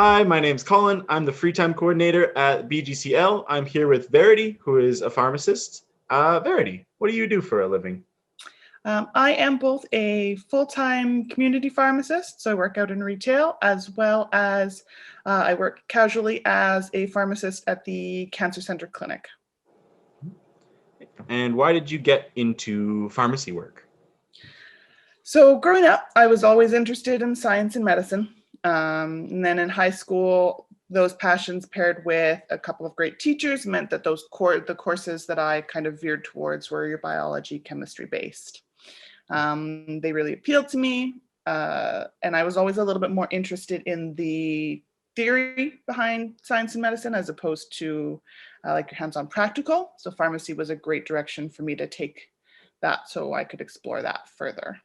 Hi, my name's Colin. I'm the free time coordinator at BGCL. I'm here with Verity, who is a pharmacist. Verity, what do you do for a living? I am both a full-time community pharmacist, so I work out in retail, as well as I work casually as a pharmacist at the Cancer Center Clinic. And why did you get into pharmacy work? So growing up, I was always interested in science and medicine. And then in high school, those passions paired with a couple of great teachers meant that the courses that I kind of veered towards were your biology, chemistry based. They really appealed to me. And I was always a little bit more interested in the theory behind science and medicine as opposed to like your hands-on practical. So pharmacy was a great direction for me to take that so I could explore that further.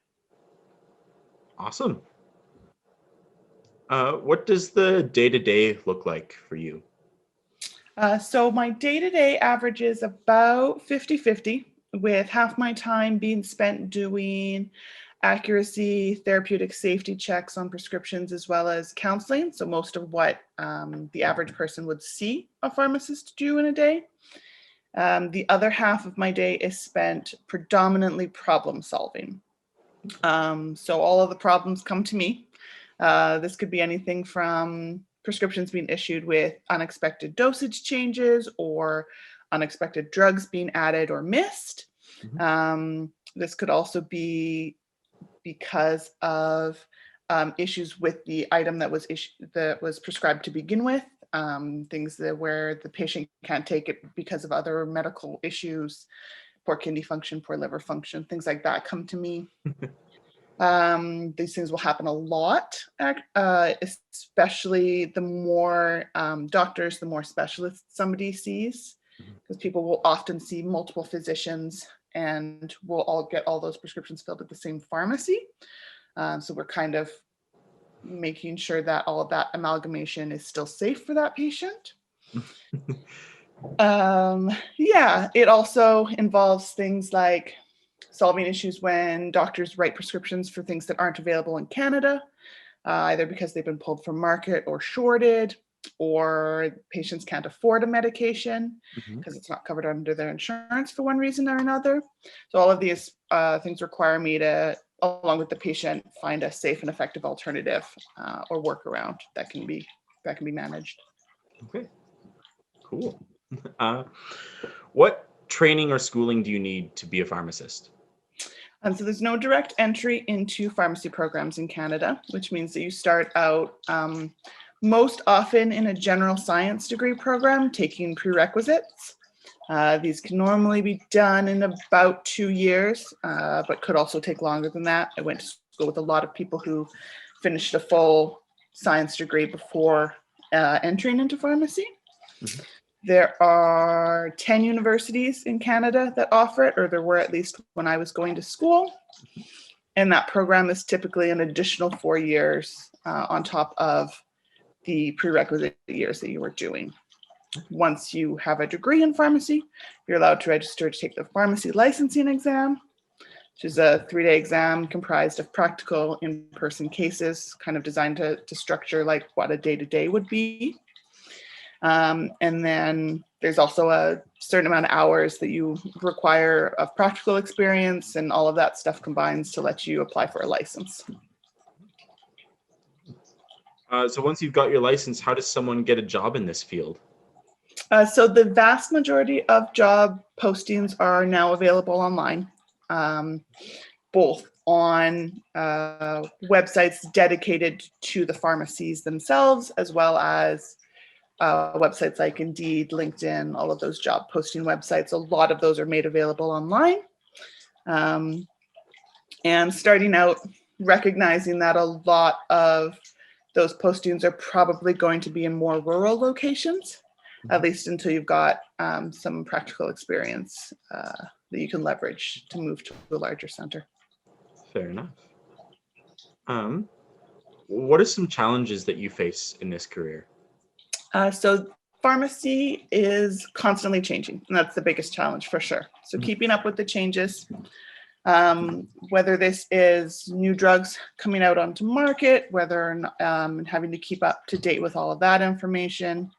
Awesome. What does the day-to-day look like for you? So my day-to-day average is about 50-50, with half my time being spent doing accuracy, therapeutic safety checks on prescriptions, as well as counseling. So most of what the average person would see a pharmacist do in a day. The other half of my day is spent predominantly problem solving. So all of the problems come to me. This could be anything from prescriptions being issued with unexpected dosage changes or unexpected drugs being added or missed. This could also be because of issues with the item that was prescribed to begin with. Things where the patient can't take it because of other medical issues, poor kidney function, poor liver function, things like that come to me. These things will happen a lot, especially the more doctors, the more specialists somebody sees, because people will often see multiple physicians and we'll all get all those prescriptions filled at the same pharmacy. So we're kind of making sure that all of that amalgamation is still safe for that patient. Yeah, it also involves things like solving issues when doctors write prescriptions for things that aren't available in Canada, either because they've been pulled from market or shorted, or patients can't afford a medication because it's not covered under their insurance for one reason or another. So all of these things require me to, along with the patient, find a safe and effective alternative or workaround that can be managed. Okay, cool. What training or schooling do you need to be a pharmacist? So there's no direct entry into pharmacy programs in Canada, which means that you start out most often in a general science degree program, taking prerequisites. These can normally be done in about 2 years, but could also take longer than that. I went to school with a lot of people who finished a full science degree before entering into pharmacy. There are 10 universities in Canada that offer it, or there were at least when I was going to school. And that program is typically an additional 4 years on top of the prerequisite years that you were doing. Once you have a degree in pharmacy, you're allowed to register to take the pharmacy licensing exam, which is a 3-day exam comprised of practical in-person cases, kind of designed to structure like what a day-to-day would be. And then there's also a certain amount of hours that you require of practical experience, and all of that stuff combines to let you apply for a license. So once you've got your license, how does someone get a job in this field? So the vast majority of job postings are now available online, both on websites dedicated to the pharmacies themselves, as well as websites like Indeed, LinkedIn, all of those job posting websites. A lot of those are made available online. And starting out, recognizing that a lot of those postings are probably going to be in more rural locations, at least until you've got some practical experience that you can leverage to move to a larger center. Fair enough. What are some challenges that you face in this career? So pharmacy is constantly changing, and that's the biggest challenge for sure. So keeping up with the changes. Whether this is new drugs coming out onto market, whether having to keep up to date with all of that information,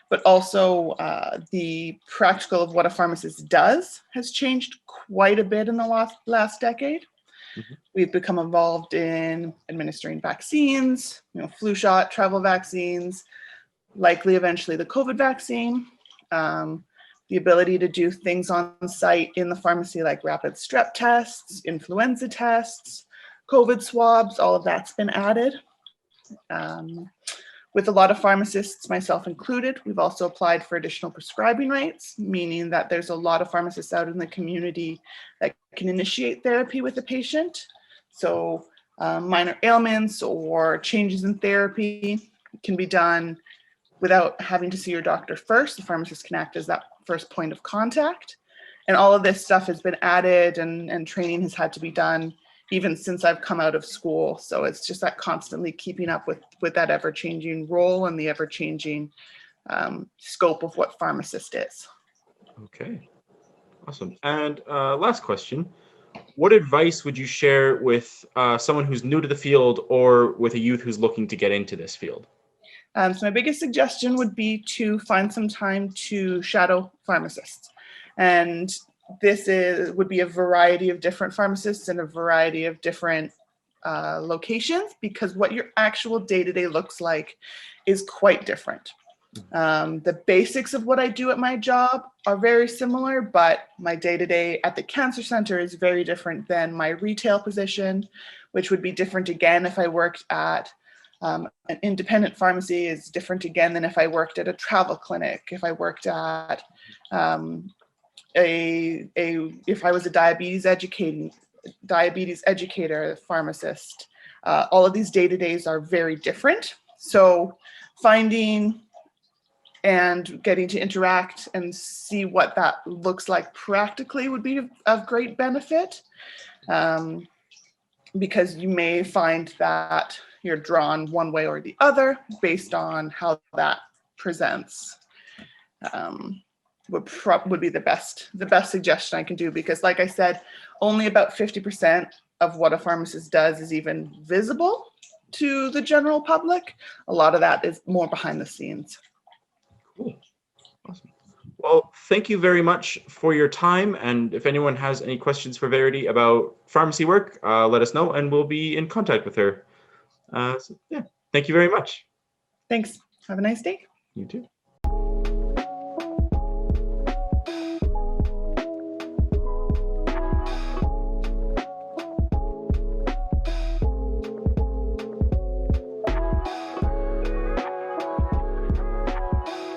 but also the practical of what a pharmacist does has changed quite a bit in the last decade. Mm-hmm. We've become involved in administering vaccines, flu shot, travel vaccines, likely eventually the COVID vaccine, the ability to do things on site in the pharmacy like rapid strep tests, influenza tests, COVID swabs, all of that's been added. With a lot of pharmacists, myself included, we've also applied for additional prescribing rights, meaning that there's a lot of pharmacists out in the community that can initiate therapy with a patient. So minor ailments or changes in therapy can be done without having to see your doctor first. The pharmacist can act as that first point of contact. And all of this stuff has been added and training has had to be done even since I've come out of school. So it's just that constantly keeping up with that ever-changing role and the ever-changing scope of what pharmacist is. Okay, awesome. And last question, what advice would you share with someone who's new to the field or with a youth who's looking to get into this field? So my biggest suggestion would be to find some time to shadow pharmacists. And this would be a variety of different pharmacists in a variety of different locations, because what your actual day-to-day looks like is quite different. The basics of what I do at my job are very similar, but my day-to-day at the cancer center is very different than my retail position, which would be different again if I worked at an independent pharmacy, is different again than if I worked at a travel clinic, if I worked at if I was a diabetes educator, pharmacist. All of these day-to-days are very different. So finding and getting to interact and see what that looks like practically would be of great benefit, because you may find that you're drawn one way or the other based on how that presents. Would be the best suggestion I can do, because like I said, only about 50% of what a pharmacist does is even visible to the general public. A lot of that is more behind the scenes. Cool. Awesome. Well, thank you very much for your time. And if anyone has any questions for Verity about pharmacy work, let us know and we'll be in contact with her. So yeah, thank you very much. Thanks. Have a nice day. You too.